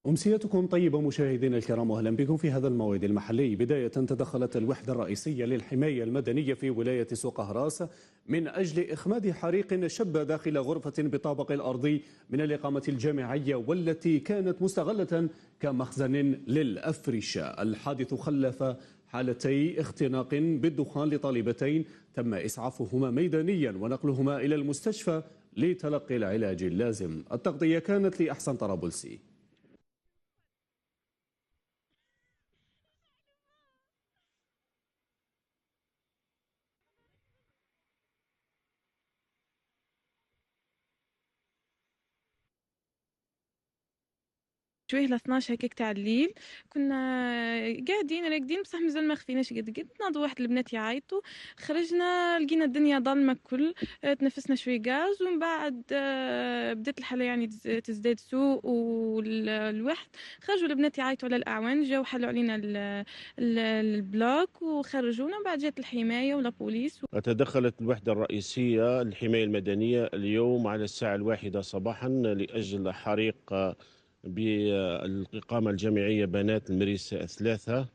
أمسيتكم طيبة مشاهدينا الكرام، وأهلا بكم في هذا الموعد المحلي. بداية، تدخلت الوحدة الرئيسية للحماية المدنية في ولاية سوق هراس من أجل إخماد حريق شب داخل غرفة بالطابق الأرضي من الإقامة الجامعية، والتي كانت مستغلة كمخزن للأفرشة. الحادث خلف حالتي اختناق بالدخان لطالبتين تم إسعافهما ميدانيا ونقلهما إلى المستشفى لتلقي العلاج اللازم. التغطية كانت لأحسن طرابلسي. شويه ل 12 هكاك تاع الليل. كنا قاعدين راقدين بصح مازال ما خفيناش قد ناضوا واحد البنات يعيطوا. خرجنا لقينا الدنيا ظلمه كل. تنفسنا شويه غاز ومن بعد بدات الحاله يعني تزداد سوء والواحد. خرجوا البنات يعيطوا على الاعوان، جاوا حلوا علينا البلوك وخرجونا. بعد جات الحمايه ولا بوليس. تدخلت الوحدة الرئيسية للحماية المدنية اليوم على الساعة 1 صباحا لأجل حريق بالإقامة الجامعية بنات المريس 3،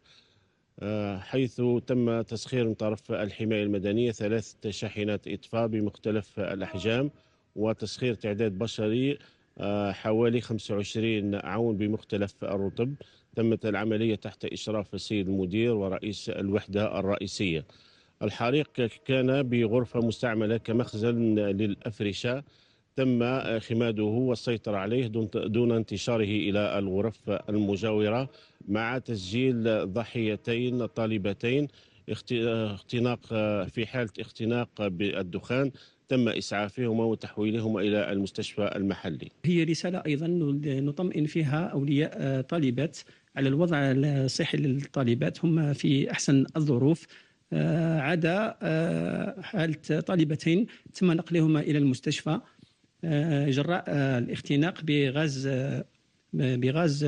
حيث تم تسخير من طرف الحماية المدنية 3 شاحنات إطفاء بمختلف الأحجام، وتسخير تعداد بشري حوالي 25 عون بمختلف الرتب. تمت العملية تحت إشراف السيد المدير ورئيس الوحدة الرئيسية. الحريق كان بغرفة مستعملة كمخزن للأفرشة، تم خماده والسيطرة عليه دون انتشاره إلى الغرف المجاورة، مع تسجيل ضحيتين طالبتين اختناق. في حالة اختناق بالدخان تم إسعافهما وتحويلهما إلى المستشفى المحلي. هي رسالة أيضا نطمئن فيها أولياء طالبات على الوضع الصحي للطالبات، هم في أحسن الظروف، عدا حالة طالبتين تم نقلهما إلى المستشفى جراء الاختناق بغاز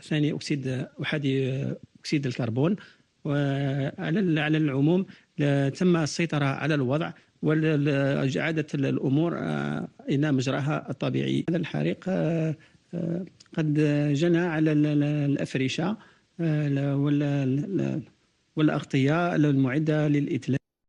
ثاني أكسيد أحادي أكسيد الكربون. وعلى العموم تم السيطرة على الوضع وإعادة الأمور إلى مجراها الطبيعي. هذا الحريق قد جنى على الأفرشة والأغطية المعدة للإتلاف.